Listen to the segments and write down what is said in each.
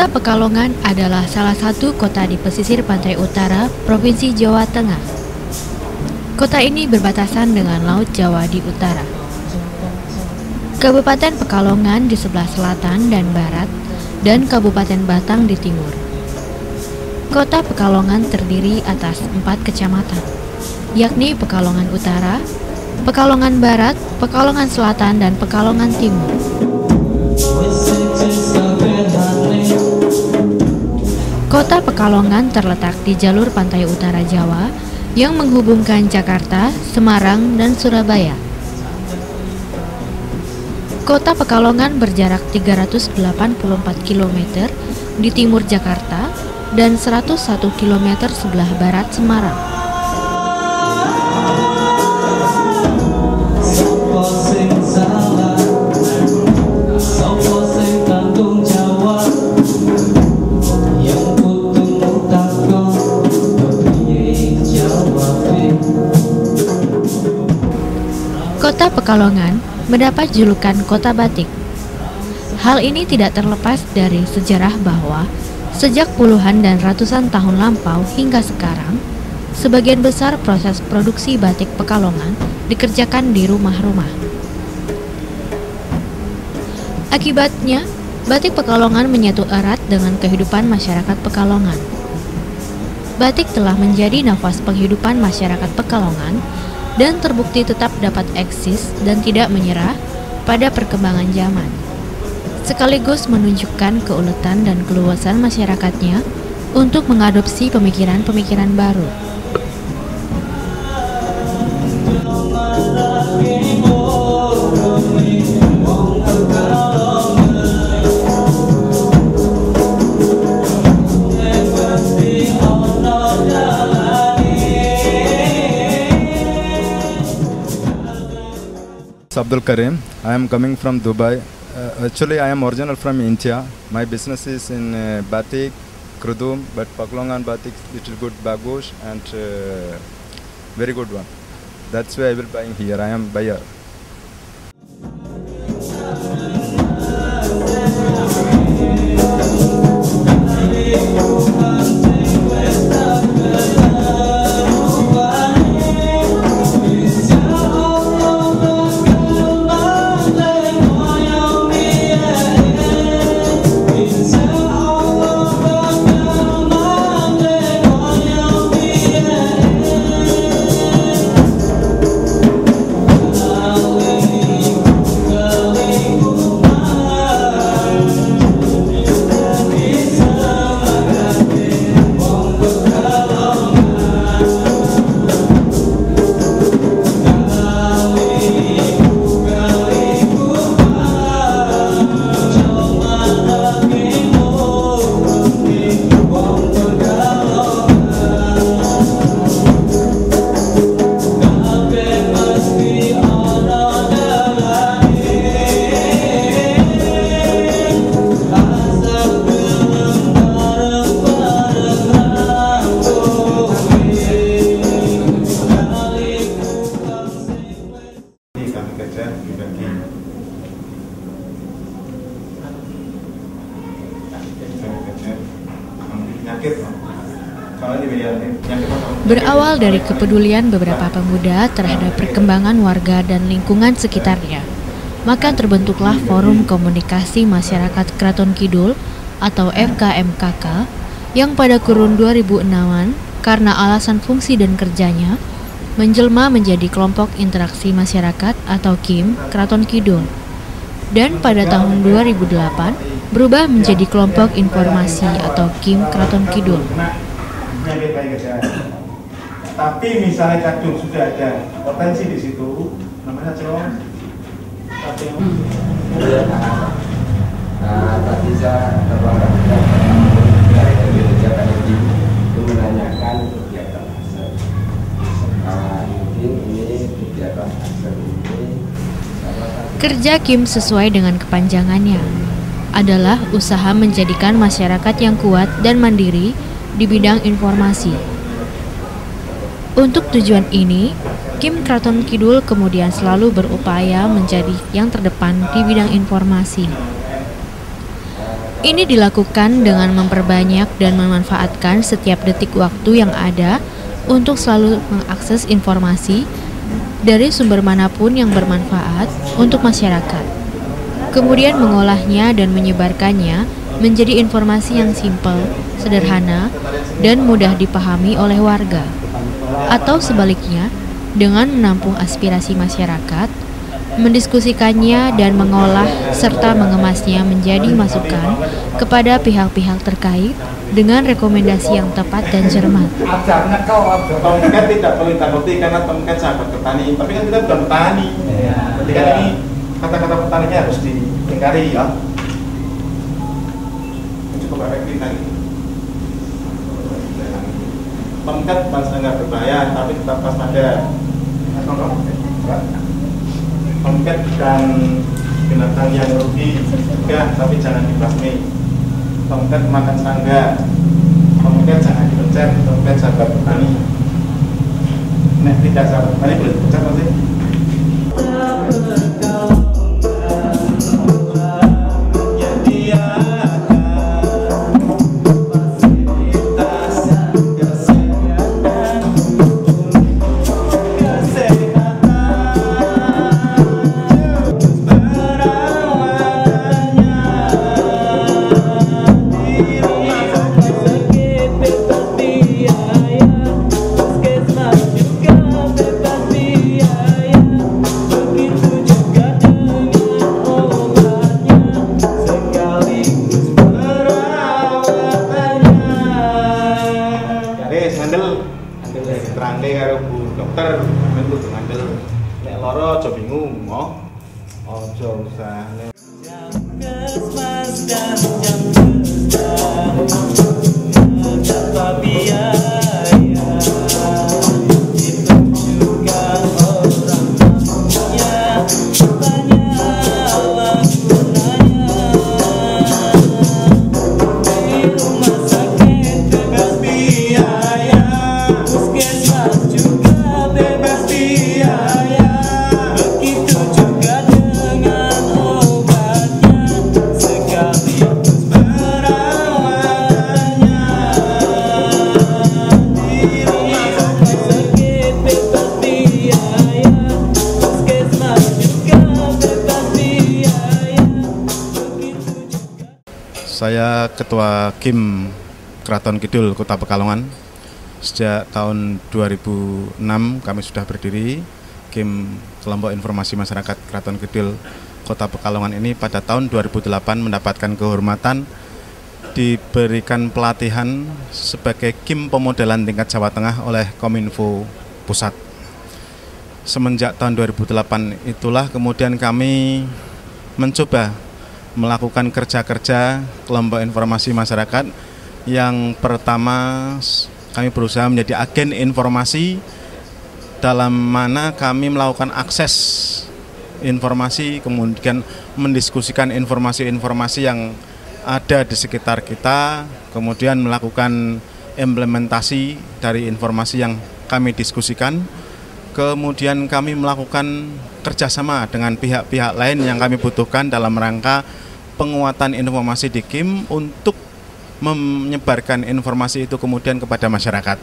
Kota Pekalongan adalah salah satu kota di pesisir pantai utara Provinsi Jawa Tengah. Kota ini berbatasan dengan Laut Jawa di utara. Kabupaten Pekalongan di sebelah selatan dan barat, dan Kabupaten Batang di timur. Kota Pekalongan terdiri atas 4 kecamatan, yakni Pekalongan Utara, Pekalongan Barat, Pekalongan Selatan, dan Pekalongan Timur. Kota Pekalongan terletak di jalur pantai utara Jawa yang menghubungkan Jakarta, Semarang, dan Surabaya. Kota Pekalongan berjarak 384 km di timur Jakarta dan 101 km sebelah barat Semarang. Kota Pekalongan mendapat julukan Kota Batik. Hal ini tidak terlepas dari sejarah bahwa sejak puluhan dan ratusan tahun lampau hingga sekarang, sebagian besar proses produksi batik Pekalongan dikerjakan di rumah-rumah. Akibatnya, batik Pekalongan menyatu erat dengan kehidupan masyarakat Pekalongan. Batik telah menjadi nafas penghidupan masyarakat Pekalongan dan terbukti tetap dapat eksis dan tidak menyerah pada perkembangan zaman, sekaligus menunjukkan keuletan dan keluasan masyarakatnya untuk mengadopsi pemikiran-pemikiran baru. Abdul Karim. I am coming from Dubai. Actually, I am original from India. My business is in batik, krudum, but Pekalongan batik little good bagush and very good one. That's why I will buying here. I am buyer. Berawal dari kepedulian beberapa pemuda terhadap perkembangan warga dan lingkungan sekitarnya, maka terbentuklah Forum Komunikasi Masyarakat Kraton Kidul atau FKMKK yang pada kurun 2006-an karena alasan fungsi dan kerjanya menjelma menjadi Kelompok Interaksi Masyarakat atau KIM Kraton Kidul, dan pada tahun 2008 berubah menjadi Kelompok Informasi atau KIM Kraton Kidul. Tapi misalnya kadung sudah ada potensi di situ, namanya celong. Tadi saya terlambat dari kegiatan ini itu menanyakan kegiatan hasil. Mungkin ini kegiatan hasil ini. Kerja KIM sesuai dengan kepanjangannya adalah usaha menjadikan masyarakat yang kuat dan mandiri di bidang informasi. Untuk tujuan ini, KIM Kraton Kidul kemudian selalu berupaya menjadi yang terdepan di bidang informasi. Ini dilakukan dengan memperbanyak dan memanfaatkan setiap detik waktu yang ada untuk selalu mengakses informasi dari sumber manapun yang bermanfaat untuk masyarakat. Kemudian mengolahnya dan menyebarkannya menjadi informasi yang simpel, sederhana, dan mudah dipahami oleh warga. Atau sebaliknya, dengan menampung aspirasi masyarakat, mendiskusikannya dan mengolah serta mengemasnya menjadi masukan kepada pihak-pihak terkait dengan rekomendasi yang tepat dan cermat. Tomcat tidak perlu ditakuti karena Tomcat sahabat petani, tapi kan kita bukan petani. Jadi kan ini kata-kata petaninya harus diingkari ya. Cukup efektif tadi. Tomcat bukan sangat berbahaya, tapi tetap waspada. Tomcat bukan binatang yang rugi juga, tapi jangan dibasmi. Tomcat makan serangga. Tomcat jangan dipecat. Tomcat sahabat petani. Nek tidak sahabat petani boleh dipecat nanti. Terangke karo Bu Dokter, men kudu ngandel. Nek lara aja bingung, aja usah. Saya Ketua KIM Kraton Kidul Kota Pekalongan. Sejak tahun 2006 kami sudah berdiri. KIM Kelompok Informasi Masyarakat Kraton Kidul Kota Pekalongan ini pada tahun 2008 mendapatkan kehormatan diberikan pelatihan sebagai KIM Pemodelan tingkat Jawa Tengah oleh Kominfo Pusat. Semenjak tahun 2008 itulah kemudian kami mencoba melakukan kerja-kerja kelompok informasi masyarakat. Yang pertama, kami berusaha menjadi agen informasi dalam mana kami melakukan akses informasi, kemudian mendiskusikan informasi-informasi yang ada di sekitar kita, kemudian melakukan implementasi dari informasi yang kami diskusikan. Kemudian kami melakukan kerjasama dengan pihak-pihak lain yang kami butuhkan dalam rangka penguatan informasi di KIM untuk menyebarkan informasi itu kemudian kepada masyarakat.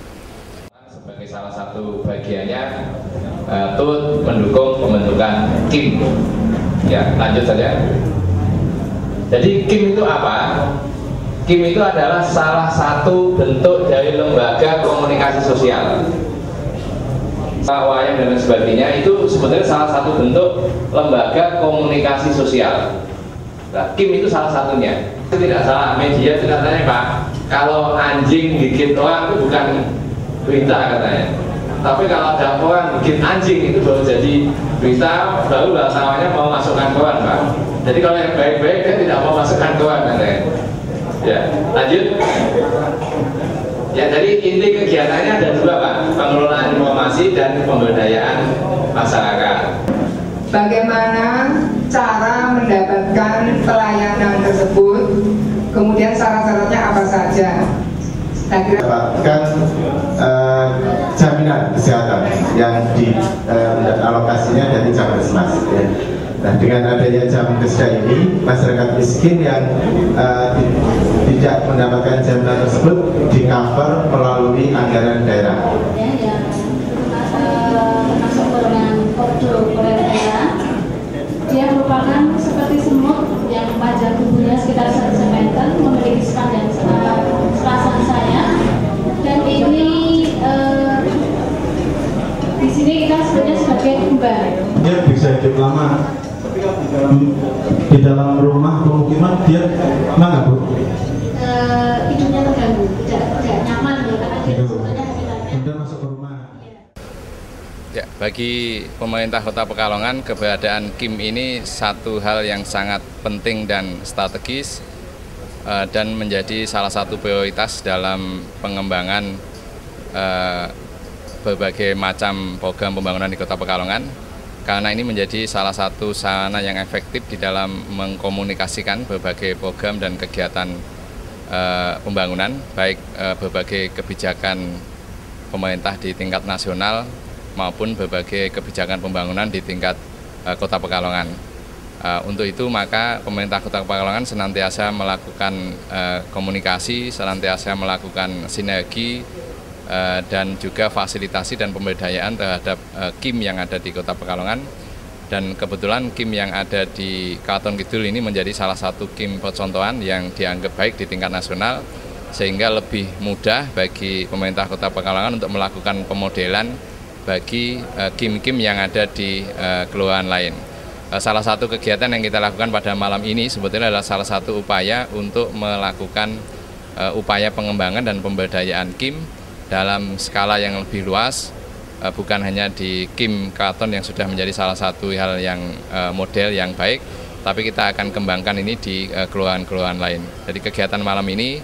Sebagai salah satu bagiannya turut mendukung pembentukan KIM. Ya, lanjut saja. Jadi KIM itu apa? KIM itu adalah salah satu bentuk dari lembaga komunikasi sosial. Wayang dan sebagainya itu sebetulnya salah satu bentuk lembaga komunikasi sosial. Nah, KIM itu salah satunya. Itu tidak salah, media tidak tanya Pak, kalau anjing gigit orang itu bukan berita katanya. Tapi kalau ada orang gigit anjing itu baru jadi berita, baru wartawannya mau masukkan koran Pak. Jadi kalau yang baik-baik dia tidak mau masukkan koran katanya. Ya, lanjut. Ya, jadi inti kegiatannya ada dua Pak, pengelolaan informasi dan pemberdayaan masyarakat. Bagaimana cara mendapatkan pelayanan tersebut, kemudian syarat-syaratnya apa saja? Dapatkan jaminan kesehatan yang di alokasinya dari Jabarsmas. Nah, dengan adanya jam kerja ini, masyarakat miskin yang tidak mendapatkan jaminan tersebut di-cover melalui anggaran daerah. Termasuk golongan ordo daerah, dia merupakan seperti semut yang panjang tubuhnya sekitar 1 cm, memiliki sepanjang sepasang sayap, dan ini di sini kita sebutnya sebagai kembar. Dia bisa hidup lama. Di dalam rumah pemukiman dia mana, Bu? Hidupnya terganggu, tidak nyaman ya, karena dia sebenarnya habitatnya masuk ke rumah. Ya, bagi pemerintah Kota Pekalongan, keberadaan KIM ini satu hal yang sangat penting dan strategis dan menjadi salah satu prioritas dalam pengembangan berbagai macam program pembangunan di Kota Pekalongan. Karena ini menjadi salah satu sarana yang efektif di dalam mengkomunikasikan berbagai program dan kegiatan pembangunan, baik berbagai kebijakan pemerintah di tingkat nasional maupun berbagai kebijakan pembangunan di tingkat Kota Pekalongan. Untuk itu maka pemerintah Kota Pekalongan senantiasa melakukan komunikasi, senantiasa melakukan sinergi dan juga fasilitasi dan pemberdayaan terhadap KIM yang ada di Kota Pekalongan. Dan kebetulan KIM yang ada di Kraton Kidul ini menjadi salah satu KIM percontohan yang dianggap baik di tingkat nasional, sehingga lebih mudah bagi pemerintah Kota Pekalongan untuk melakukan pemodelan bagi KIM-KIM yang ada di kelurahan lain. Salah satu kegiatan yang kita lakukan pada malam ini sebetulnya adalah salah satu upaya untuk melakukan upaya pengembangan dan pemberdayaan KIM dalam skala yang lebih luas, bukan hanya di KIM Kraton yang sudah menjadi salah satu hal yang model yang baik, tapi kita akan kembangkan ini di kelurahan-kelurahan lain. Jadi kegiatan malam ini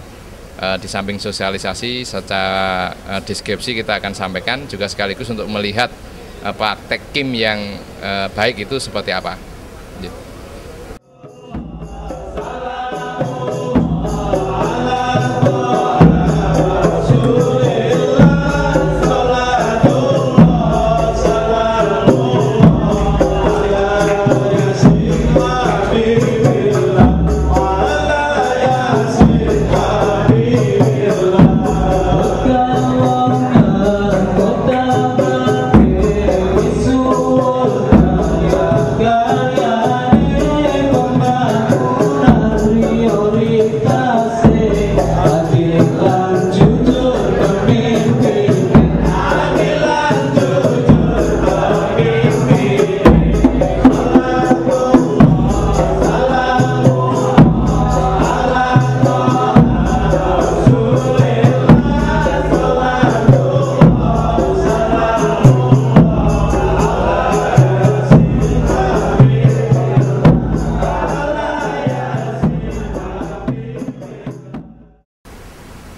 di samping sosialisasi secara deskripsi kita akan sampaikan juga sekaligus untuk melihat praktek KIM yang baik itu seperti apa.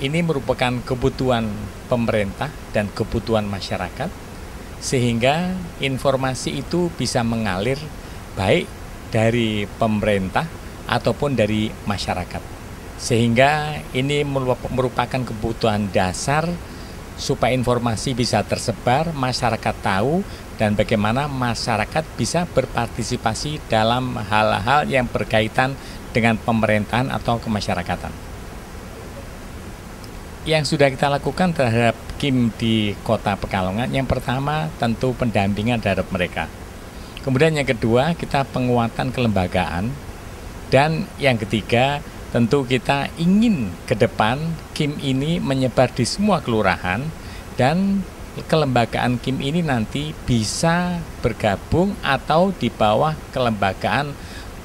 Ini merupakan kebutuhan pemerintah dan kebutuhan masyarakat, sehingga informasi itu bisa mengalir baik dari pemerintah ataupun dari masyarakat. Sehingga ini merupakan kebutuhan dasar supaya informasi bisa tersebar, masyarakat tahu, dan bagaimana masyarakat bisa berpartisipasi dalam hal-hal yang berkaitan dengan pemerintahan atau kemasyarakatan. Yang sudah kita lakukan terhadap KIM di Kota Pekalongan, yang pertama tentu pendampingan terhadap mereka. Kemudian yang kedua, kita penguatan kelembagaan. Dan yang ketiga, tentu kita ingin ke depan KIM ini menyebar di semua kelurahan, dan kelembagaan KIM ini nanti bisa bergabung atau di bawah kelembagaan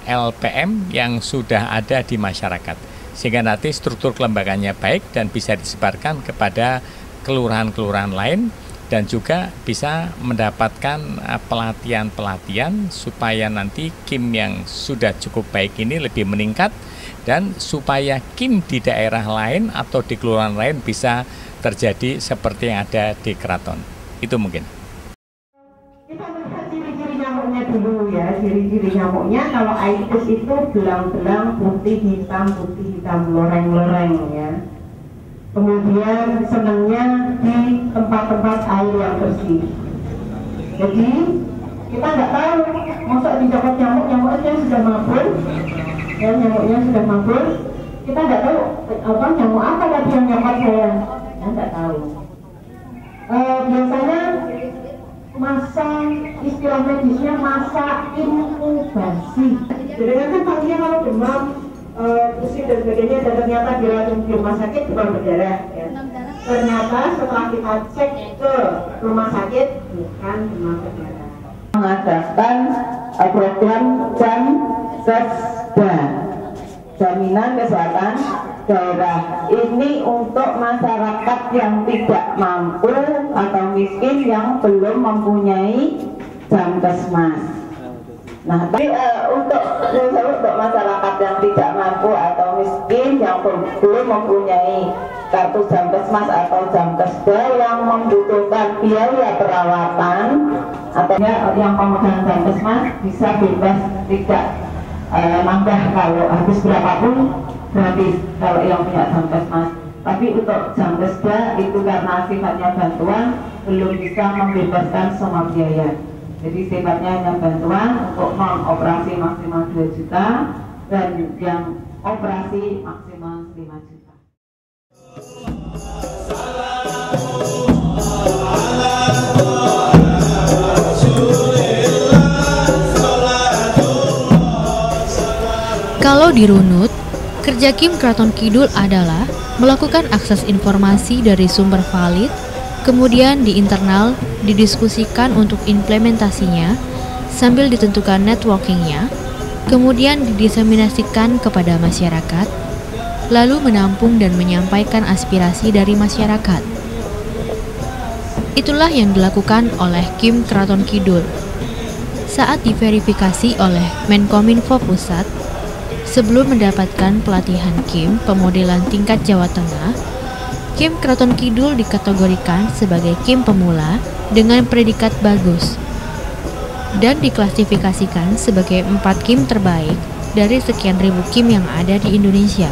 LPM yang sudah ada di masyarakat. Sehingga nanti struktur kelembagaannya baik dan bisa disebarkan kepada kelurahan-kelurahan lain, dan juga bisa mendapatkan pelatihan-pelatihan supaya nanti KIM yang sudah cukup baik ini lebih meningkat, dan supaya KIM di daerah lain atau di kelurahan lain bisa terjadi seperti yang ada di Kraton. Itu mungkin. Kita melihat ciri-ciri nyamuknya dulu ya. Ciri-ciri nyamuknya kalau Aedes itu belang-belang putih hitam, loreng-loreng ya. Kemudian senangnya di tempat-tempat air yang bersih. Jadi Kita nggak tahu, masa dicopot nyamuknya sudah mabur, ya nyamuknya sudah mabur. Kita nggak tahu nyamuk apa tadi yang nyamuk saya, ya nggak tahu. Biasanya masa istilah medisnya masa inkubasi. Jadi kan paginya kalau demam, pusing dan sebagainya, dan ternyata dirawat di rumah sakit demam berdarah. Ya. Ternyata setelah kita cek ke rumah sakit bukan demam berdarah. Mengadakan program JAMKESDA, Jaminan Kesehatan Daerah. Ini untuk masyarakat yang tidak mampu atau miskin yang belum mempunyai Jamkesmas. Nah, tapi untuk masyarakat yang tidak mampu atau miskin yang belum mempunyai kartu Jamkesmas atau Jamkesda yang membutuhkan biaya perawatan atau yang pemegang Jamkesmas bisa bebas, tidak nambah kalau habis berapapun gratis kalau yang punya Jamkesmas. Tapi untuk Jamkesda itu karena sifatnya bantuan belum bisa membebaskan semua biaya. Jadi sifatnya hanya bantuan untuk non-operasi maksimal 2 juta dan yang operasi maksimal 5 juta. Kalau dirunut, kerja Kim Kraton Kidul adalah melakukan akses informasi dari sumber valid, kemudian di internal didiskusikan untuk implementasinya sambil ditentukan networkingnya, kemudian didiseminasikan kepada masyarakat, lalu menampung dan menyampaikan aspirasi dari masyarakat. Itulah yang dilakukan oleh Kim Kraton Kidul. Saat diverifikasi oleh Menkominfo Pusat, sebelum mendapatkan pelatihan Kim pemodelan tingkat Jawa Tengah, Kim Kraton Kidul dikategorikan sebagai Kim pemula dengan predikat bagus dan diklasifikasikan sebagai 4 Kim terbaik dari sekian ribu Kim yang ada di Indonesia.